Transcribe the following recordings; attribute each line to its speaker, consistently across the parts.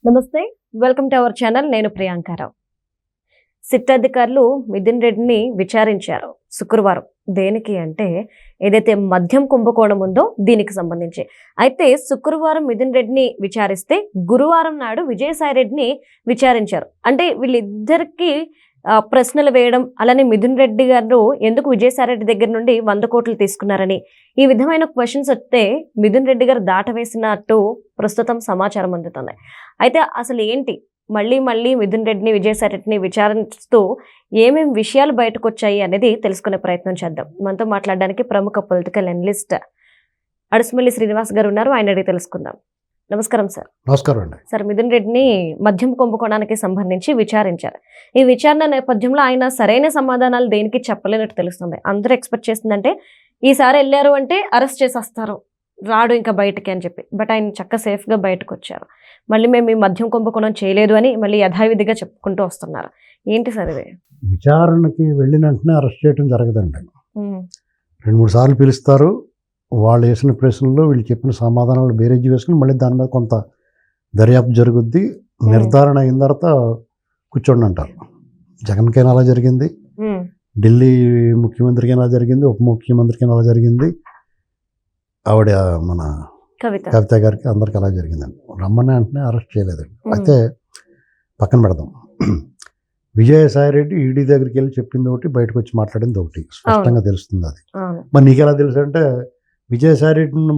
Speaker 1: నమస్తే, welcome to our channel. నేను Priyanka Rao. SIT అధికారులు మిథున్ రెడ్డిని విచారించారు శుక్రవారం. దేనికి అంటే ఏదైతే మద్యం కుంభకోణం ఉందో దీనికి సంబంధించి. అయితే శుక్రవారం మిథున్ రెడ్డిని విచారిస్తే గురువారం నాడు విజయసాయి రెడ్డిని విచారించారు. అంటే వీళ్ళిద్దరికి ప్రశ్నలు వేయడం, అలానే మిథున్ రెడ్డి గారు ఎందుకు విజయసాయి రెడ్డి దగ్గర నుండి 100 కోట్లు తీసుకున్నారని ఈ విధమైన క్వశ్చన్స్ వస్తే మిథున్ రెడ్డి గారు దాటవేసినట్టు ప్రస్తుతం సమాచారం అందుతుంది. అయితే అసలు ఏంటి, మళ్ళీ మిథున్ రెడ్డిని విజయసాయి రెడ్డిని విచారిస్తూ ఏమేం విషయాలు బయటకు వచ్చాయి అనేది తెలుసుకునే ప్రయత్నం చేద్దాం. మనతో మాట్లాడడానికి ప్రముఖ పొలిటికల్ అనలిస్ట్ అడుసుమల్లి శ్రీనివాస్ గారు ఉన్నారు. ఆయన అడిగి తెలుసుకుందాం. నమస్కారం సార్.
Speaker 2: నమస్కారం అండి.
Speaker 1: సార్, మిథున్ రెడ్డిని మద్యం కుంభకోణానికి సంబంధించి విచారించారు. ఈ విచారణ నేపథ్యంలో ఆయన సరైన సమాధానాలు దేనికి చెప్పలేనట్టు తెలుస్తుంది. అందరూ ఎక్స్పెక్ట్ చేస్తుందంటే ఈసారి వెళ్ళారు అంటే అరెస్ట్ చేసేస్తారు, రాడు ఇంకా బయటకి అని చెప్పి. బట్ ఆయన చక్క సేఫ్గా బయటకు వచ్చారు. మళ్ళీ మేము ఈ మద్యం కుంభకోణం చేయలేదు అని మళ్ళీ యథావిధిగా చెప్పుకుంటూ వస్తున్నారు. ఏంటి సార్ ఇది?
Speaker 2: విచారణకి వెళ్ళిన వెంటనే అరెస్ట్ చేయడం జరగదండి. 2-3 సార్లు పిలుస్తారు. వాళ్ళు వేసిన ప్రశ్నలు వీళ్ళు చెప్పిన సమాధానాలు బేరేజ్ వేసుకుని మళ్ళీ దాని మీద కొంత దర్యాప్తు జరుగుద్ది. నిర్ధారణ అయిన తర్వాత కూర్చోండి అంటారు. జగన్కైనా అలా జరిగింది, ఢిల్లీ ముఖ్యమంత్రికి అలా జరిగింది, ఉప ముఖ్యమంత్రికి అలా జరిగింది, ఆవిడ మన కవిత గారికి అందరికి అలా జరిగిందండి. రమ్మని వెంటనే అరెస్ట్ చేయలేదండి. అయితే పక్కన పెడదాం. విజయసాయి రెడ్డి ఈడీ దగ్గరికి వెళ్ళి చెప్పింది ఒకటి, బయటకు వచ్చి మాట్లాడింది ఒకటి, స్పష్టంగా తెలుస్తుంది. అది మరి నీకు ఎలా తెలుసు అంటే విజయసాయి రెడ్డిని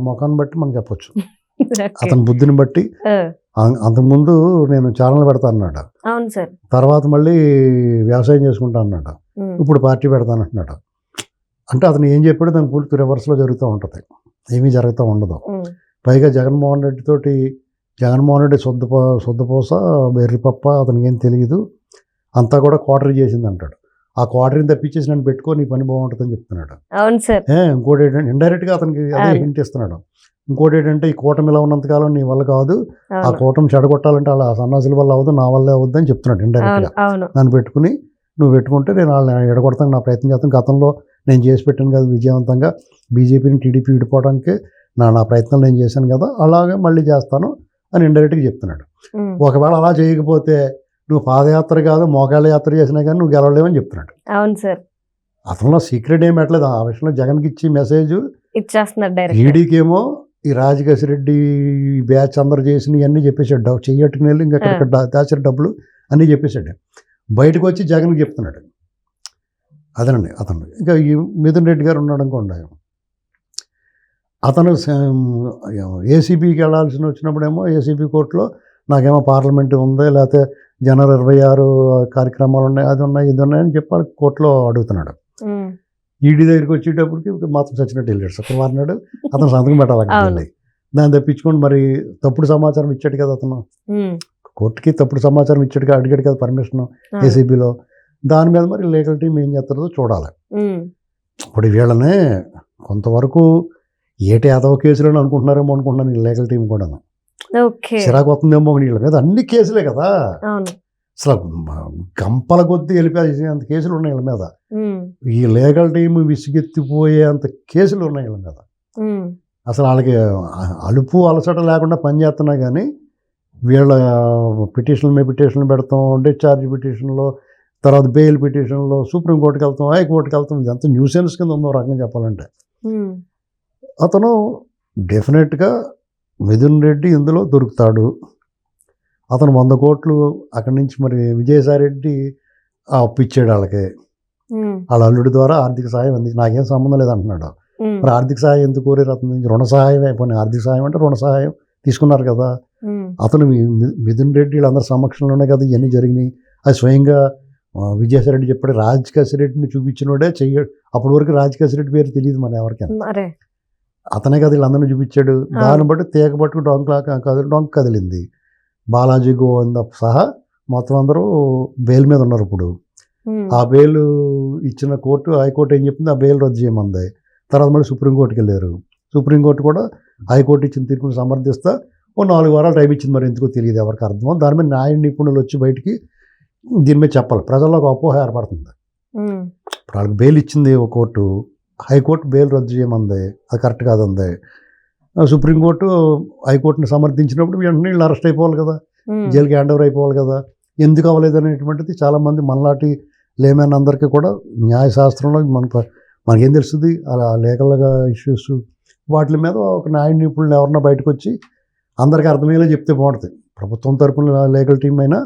Speaker 2: ముఖాన్ని బట్టి మనం చెప్పొచ్చు, అతని బుద్ధిని బట్టి. అంతకుముందు నేను ఛానల్ పెడతా అన్నాడు, తర్వాత మళ్ళీ వ్యవసాయం చేసుకుంటా అన్నాడు, ఇప్పుడు పార్టీ పెడతాను అంటున్నాడు. అంటే అతను ఏం చెప్పాడో దాని పూర్తి రివర్స్లో జరుగుతూ ఉంటుంది, ఏమీ జరుగుతూ ఉండదు. పైగా జగన్మోహన్ రెడ్డి శుద్ధపోస బెర్రిపప్ప, అతనికి ఏం తెలియదు, అంతా కూడా క్వార్టరీ చేసింది అంటాడు. ఆ క్వార్టరీని తప్పించేసి నన్ను పెట్టుకో, నీ పని బాగుంటుందని చెప్తున్నాడు. ఇంకోటి ఏంటంటే ఇండైరెక్ట్గా అతనికి అదే హింట్ ఇస్తున్నాడు. ఇంకోటి ఏంటంటే ఈ కూటమి ఇలా ఉన్నంతకాలం నీ వల్ల కాదు, ఆ కూటమి చెడగొట్టాలంటే అలా సన్నాసుల వల్ల అవ్వదు, నా వల్లే అవుద్దు అని చెప్తున్నాడు ఇండైరెక్ట్గా. నన్ను పెట్టుకుని నువ్వు పెట్టుకుంటే నేను వాళ్ళని ఎడగొడతాను, నా ప్రయత్నం చేస్తాను. గతంలో నేను చేసి పెట్టాను కదా విజయవంతంగా, బీజేపీని టీడీపీ విడిపోవడానికి నా ప్రయత్నం నేను చేశాను కదా, అలాగే మళ్ళీ చేస్తాను అని ఇండైరెక్ట్గా చెప్తున్నాడు. ఒకవేళ అలా చేయకపోతే నువ్వు పాదయాత్ర కాదు మోకాళ్ళ యాత్ర చేసినా కానీ నువ్వు గెలవలేవని చెప్తున్నాడు.
Speaker 1: అవును సార్.
Speaker 2: అతనిలో సీక్రెట్ ఏం పెట్టలేదు. ఆ విషయంలో జగన్కి ఇచ్చి మెసేజ్
Speaker 1: ఇచ్చేస్తున్నాడు.
Speaker 2: ఈడీకి ఏమో ఈ రాజకేశ్ రెడ్డి బ్యాచ్ అందరు చేసినవి అన్నీ చెప్పేశాడు, చెయ్యట్టుకుని వెళ్ళి ఇంకా దాచిన డబ్బులు అన్నీ చెప్పేశాడు. బయటకు వచ్చి జగన్కి చెప్తున్నాడు. అదేనండి అతను. ఇంకా ఈ మిథున్ రెడ్డి గారు ఉన్నాడు అనుకోండి, అతను ఏసీబీకి వెళ్ళాల్సిన వచ్చినప్పుడేమో ఏసీబీ కోర్టులో నాకేమో పార్లమెంట్ ఉంది, లేకపోతే జనవరి 26 కార్యక్రమాలు ఉన్నాయి, అది ఉన్నాయి, ఇది ఉన్నాయని చెప్పి కోర్టులో అడుగుతున్నాడు. ఈడీ దగ్గరికి వచ్చేటప్పటికి మాత్రం చచ్చినట్టు వెళ్ళాడు శుక్రవారం నాడు. అతను సంతకం పెట్టాలి. దాన్ని తప్పించుకొని మరి తప్పుడు సమాచారం ఇచ్చాడు కదా అతను, కోర్టుకి తప్పుడు సమాచారం ఇచ్చాడు, అడిగాడు కదా పర్మిషన్ ఏసీబీలో. దాని మీద మరి లీగల్ టీం ఏం చేస్తారో చూడాలి. ఇప్పుడు వీళ్ళనే కొంతవరకు ఏటి యాదవ కేసులను అనుకుంటున్నారేమో అనుకుంటున్నాను ఈ లీగల్ టీం కూడా. చిరాకు వస్తుందేమో వీళ్ళ మీద, అన్ని కేసులే కదా అసలు, గంపల కొద్దీ వెళ్ళిపోయే అంత కేసులు ఉన్నాయి వీళ్ళ మీద. ఈ లీగల్ టీం విసిగెత్తిపోయే అంత కేసులు ఉన్నాయి వీళ్ళ మీద. అసలు వాళ్ళకి అలుపు అలసట లేకుండా పనిచేస్తున్నా కానీ వీళ్ళ పిటిషన్ల మీద పిటిషన్లు పెడతాం, డిశ్చార్జ్ పిటిషన్లో, తర్వాత బెయిల్ పిటిషన్లో, సుప్రీంకోర్టుకి వెళ్తాం, హైకోర్టుకి వెళ్తాం. ఇదంతా న్యూసెన్స్ కింద ఉందో రకంగా చెప్పాలంటే. అతను డెఫినెట్గా మిథున్ రెడ్డి ఇందులో దొరుకుతాడు. అతను 100 కోట్లు అక్కడి నుంచి మరి విజయసాయి రెడ్డి అప్పిచ్చాడు వాళ్ళకి, వాళ్ళ అల్లుడి ద్వారా ఆర్థిక సాయం అందించి నాకేం సంబంధం లేదంటున్నాడు. మరి ఆర్థిక సాయం ఎందుకు కోరారు అతని నుంచి? రుణ సహాయం అయిపోయిన ఆర్థిక సాయం అంటే రుణ సహాయం తీసుకున్నారు కదా. అతను మిథున్ రెడ్డి వీళ్ళందరి సమక్షంలోనే కదా ఇవన్నీ జరిగినాయి. అది స్వయంగా విజయసాయి రెడ్డి చెప్పాడు, రాజకేశ్ రెడ్డిని చూపించినోడే చెయ్యాడు. అప్పటి వరకు రాజకేశ్ రెడ్డి పేరు తెలియదు మన ఎవరికైనా, అతనే కదా వీళ్ళందరినీ చూపించాడు. దాన్ని బట్టి తీగ పట్టుకు డొంక కదిలింది. బాలాజీ గోవింద సహా మొత్తం అందరూ బెయిల్ మీద ఉన్నారు. ఇప్పుడు ఆ బెయిల్ ఇచ్చిన కోర్టు, హైకోర్టు ఏం చెప్పింది, ఆ బెయిల్ రద్దు చేయమంది. తర్వాత మళ్ళీ సుప్రీంకోర్టుకి వెళ్ళారు. సుప్రీంకోర్టు కూడా హైకోర్టు ఇచ్చిన తీర్పును సమర్థిస్తా 4 వారాలు టైం ఇచ్చింది. మరి ఎందుకో తెలియదు, ఎవరికి అర్థమో. దాని మీద న్యాయ నిపుణులు వచ్చి బయటికి దీని మీద చెప్పాలి. ప్రజల్లో ఒక అపోహ ఏర్పడుతుంది. ఇప్పుడు వాళ్ళకి బెయిల్ ఇచ్చింది ఒక కోర్టు, హైకోర్టు బెయిల్ రద్దు చేయమంది, అది కరెక్ట్ కాదంది. సుప్రీంకోర్టు హైకోర్టుని సమర్థించినప్పుడు వెంటనే వీళ్ళు అరెస్ట్ అయిపోవాలి కదా. జైలుకి హ్యాండ్ ఓవర్ అయిపోవాలి కదా, ఎందుకు అవ్వలేదు అనేటువంటిది చాలామంది మనలాంటి లేమన్ అందరికీ కూడా న్యాయశాస్త్రంలో మనకేం తెలుస్తుంది అలా లీగల్గా ఇష్యూస్ వాటి మీద ఒక న్యాయ నిపుణులు ఎవరన్నా బయటకు వచ్చి అందరికీ అర్థమయ్యేలా చెప్తే బాగుంటుంది. ప్రభుత్వం తరపున లీగల్ టీం అయినా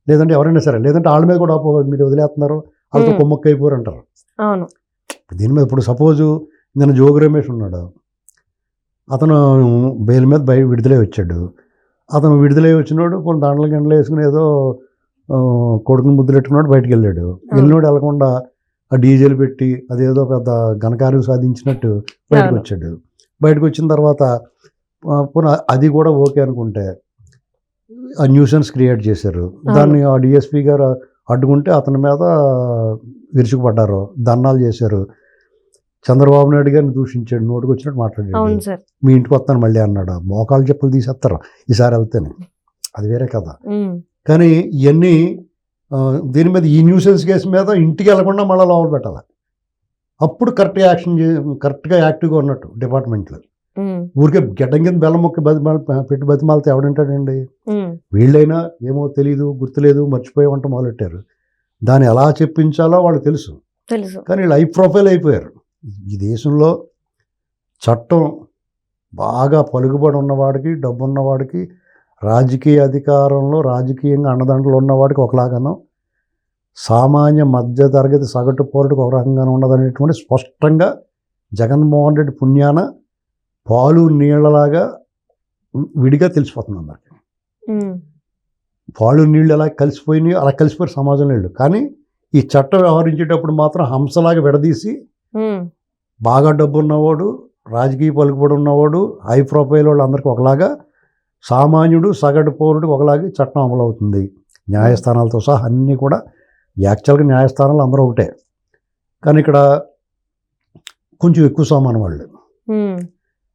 Speaker 2: లేదంటే ఎవరైనా సరే, లేదంటే వాళ్ళ మీద కూడా మీరు వదిలేస్తున్నారు వాళ్ళతో కొమ్మక్క అయిపోరు అంటారు.
Speaker 1: అవును.
Speaker 2: దీని మీద ఇప్పుడు సపోజు నేను జోగి రమేష్ ఉన్నాడు, అతను బెయిల్ మీద విడుదలై వచ్చాడు. అతను విడుదలై వచ్చినాడు కొన్ని దాంట్లో గంటలు వేసుకుని ఏదో కొడుకుని ముద్దులెట్టుకున్నాడు, బయటకు వెళ్ళాడు. వెళ్ళినోడు వెళ్ళకుండా ఆ డీజేలు పెట్టి అదేదో పెద్ద ఘనకార్యం సాధించినట్టు బయటకు వచ్చాడు. బయటకు వచ్చిన తర్వాత అది కూడా ఓకే అనుకుంటే ఆ న్యూసెన్స్ క్రియేట్ చేశారు. దాన్ని ఆ డిఎస్పీ గారు అడ్డుకుంటే అతని మీద విరుచుకుపడ్డారు, ధర్నాలు చేశారు. చంద్రబాబు నాయుడు గారిని దూషించాడు, నోటికి వచ్చినట్టు మాట్లాడాడు. మీ ఇంటికి వస్తాను మళ్ళీ అన్నాడు. మోకాలు చెప్పులు తీసేస్తారు ఈసారి వెళ్తేనే, అది వేరే కదా. కానీ ఇవన్నీ దీని మీద ఈ న్యూసెన్స్ కేసు మీద ఇంటికి వెళ్లకుండా మళ్ళీ లోపల పెట్టాలి. అప్పుడు కరెక్ట్గా కరెక్ట్గా యాక్టివ్గా ఉన్నట్టు డిపార్ట్మెంట్లో. ఊరికే గడ్డం కింద బెల్లం మొక్క పెట్టి బతిమాలతో ఎవడంటాడండి. వీళ్ళైనా ఏమో తెలీదు, గుర్తులేదు, మర్చిపోయామంట మొదలెట్టారు. దాన్ని ఎలా చెప్పించాలో వాళ్ళు తెలుసు, కానీ వీళ్ళు హై ప్రొఫైల్ అయిపోయారు. ఈ దేశంలో చట్టం బాగా పలుకుబడి ఉన్నవాడికి, డబ్బు ఉన్నవాడికి, రాజకీయ అధికారంలో రాజకీయంగా అండదండలు ఉన్నవాడికి ఒకలాగానో, సామాన్య మధ్య తరగతి సగటు పౌరుడికి ఒక రకంగానే ఉన్నదనేటువంటి స్పష్టంగా జగన్మోహన్ రెడ్డి పుణ్యాన పాలు నీళ్ళలాగా విడిగా తెలిసిపోతుంది అందరికి. పాలు నీళ్ళు ఎలా కలిసిపోయినాయి అలా కలిసిపోయి సమాజంలో నీళ్ళు. కానీ ఈ చట్టం వ్యవహరించేటప్పుడు మాత్రం హంసలాగా విడదీసి బాగా డబ్బు ఉన్నవాడు, రాజకీయ పలుకుబడి ఉన్నవాడు, హై ప్రొఫైల్ వాళ్ళు అందరికీ ఒకలాగా, సామాన్యుడు సగటు పౌరుడికి ఒకలాగే చట్టం అమలు అవుతుంది. న్యాయస్థానాలతో సహా అన్నీ కూడా. యాక్చువల్గా న్యాయస్థానాలు అందరూ ఒకటే, కానీ ఇక్కడ కొంచెం ఎక్కువ సామాను వాళ్ళు,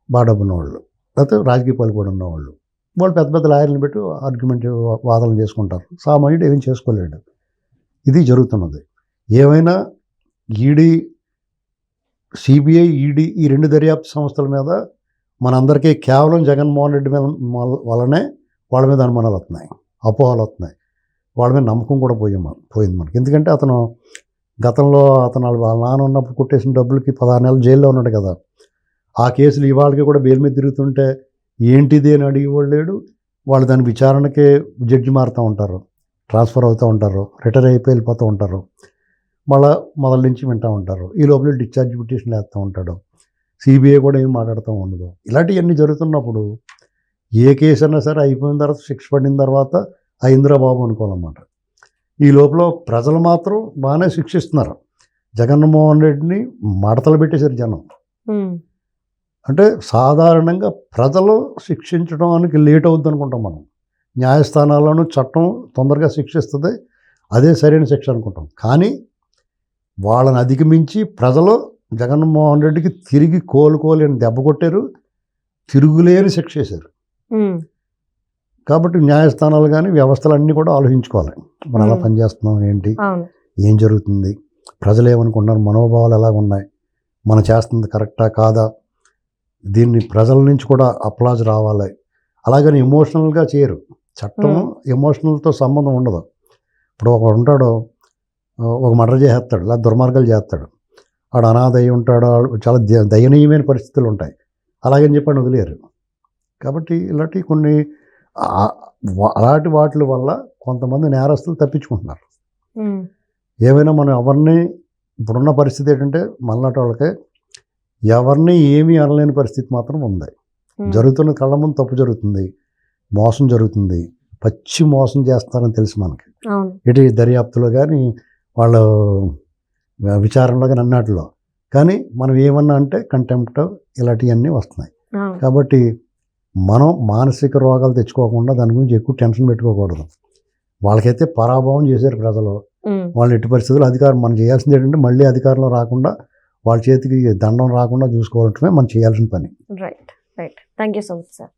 Speaker 2: బాగా డబ్బు ఉన్నవాళ్ళు, లేకపోతే రాజకీయ పలుకుబడి ఉన్నవాళ్ళు, వాళ్ళు పెద్ద పెద్ద లాయర్లను పెట్టి ఆర్గ్యుమెంట్ వాదనలు చేసుకుంటారు. సామాన్యుడు ఏమీ చేసుకోలేడు. ఇది జరుగుతున్నది. ఏమైనా ఈడీ, సిబిఐ, ఈడీ ఈ రెండు దర్యాప్తు సంస్థల మీద మనందరికీ కేవలం జగన్మోహన్ రెడ్డి మీద వల్లనే వాళ్ళ మీద అనుమానాలు వస్తున్నాయి, అపోహలు వస్తున్నాయి, వాళ్ళ మీద నమ్మకం కూడా పోయింది మనకి. ఎందుకంటే అతను గతంలో వాళ్ళ నాన్న ఉన్నప్పుడు కొట్టేసిన డబ్బులకి 16 నెలలు జైల్లో ఉన్నాడు కదా. ఆ కేసులు ఇవాళకి కూడా బెయిల్ మీద తిరుగుతుంటే ఏంటిది అని అడిగేవాళ్ళు లేడు. వాళ్ళు దాని విచారణకే జడ్జి మారుతూ ఉంటారు, ట్రాన్స్ఫర్ అవుతూ ఉంటారు, రిటైర్ అయిపోయి వెళ్ళిపోతూ ఉంటారు, మళ్ళీ మొదల నుంచి వింటూ ఉంటారు. ఈ లోపల డిశ్చార్జ్ పిటిషన్లు వేస్తూ ఉంటాడు. సిబిఐ కూడా ఏం మాట్లాడుతూ ఉండదు. ఇలాంటివన్నీ జరుగుతున్నప్పుడు ఏ కేసు అయినా సరే అయిపోయిన తర్వాత, శిక్ష పడిన తర్వాత అయిందిరా బాబు అనుకోవాలన్నమాట. ఈ లోపల ప్రజలు మాత్రం బాగానే శిక్షిస్తున్నారు. జగన్మోహన్ రెడ్డిని మడతలు పెట్టేశారు జనం. అంటే సాధారణంగా ప్రజలు శిక్షించడానికి లేట్ అవుద్ది అనుకుంటాం మనం. న్యాయస్థానాల్లోనూ చట్టం తొందరగా శిక్షిస్తుంది, అదే సరైన శిక్ష అనుకుంటాం. కానీ వాళ్ళని అధిగమించి ప్రజలు జగన్మోహన్ రెడ్డికి తిరిగి కోలుకోలేని దెబ్బ కొట్టారు, తిరుగులేని శిక్ష చేశారు. కాబట్టి న్యాయస్థానాలు కానీ వ్యవస్థలు అన్నీ కూడా ఆలోచించుకోవాలి. మనం ఎలా పనిచేస్తున్నాం, ఏంటి, ఏం జరుగుతుంది, ప్రజలు ఏమనుకుంటున్నారు, మనోభావాలు ఎలా ఉన్నాయి, మనం చేస్తుంది కరెక్టా కాదా, దీన్ని ప్రజల నుంచి కూడా అప్లాజ్ రావాలి. అలాగని ఎమోషనల్గా చేయరు. చట్టం ఎమోషనల్తో సంబంధం ఉండదు. ఇప్పుడు ఒకడు ఉంటాడు, ఒక మర్డర్ చేస్తాడు, లేదా దుర్మార్గాలు చేస్తాడు, వాడు అనాథ అయి ఉంటాడు, చాలా దయనీయమైన పరిస్థితులు ఉంటాయి, అలాగని చెప్పని వదిలేరు. కాబట్టి ఇలాంటి కొన్ని అలాంటి వాటి వల్ల కొంతమంది నేరస్తులు తప్పించుకుంటున్నారు. ఏమైనా మనం ఎవరిని, ఇప్పుడున్న పరిస్థితి ఏంటంటే మనలాంటి వాళ్ళకి ఎవరిని ఏమీ అనలేని పరిస్థితి మాత్రం ఉంది. జరుగుతున్న కళ్ళ ముందు తప్పు జరుగుతుంది, మోసం జరుగుతుంది, పచ్చి మోసం చేస్తారని తెలుసు మనకి. ఇటు దర్యాప్తులో కానీ వాళ్ళ విచారణలో కానీ అన్నట్లో. కానీ మనం ఏమన్నా అంటే కంటెంప్ట్ ఇలాంటివన్నీ వస్తున్నాయి. కాబట్టి మనం మానసిక రోగాలు తెచ్చుకోకుండా దాని గురించి ఎక్కువ టెన్షన్ పెట్టుకోకూడదు. వాళ్ళకైతే పరాభవం చేశారు ప్రజలు. వాళ్ళు ఎట్టి పరిస్థితుల్లో అధికారం, మనం చేయాల్సింది ఏంటంటే మళ్ళీ అధికారంలో రాకుండా, వాళ్ళ చేతికి దండం రాకుండా చూసుకోవటమే మనం చేయాల్సిన పని.
Speaker 1: Right. Thank you so much sir.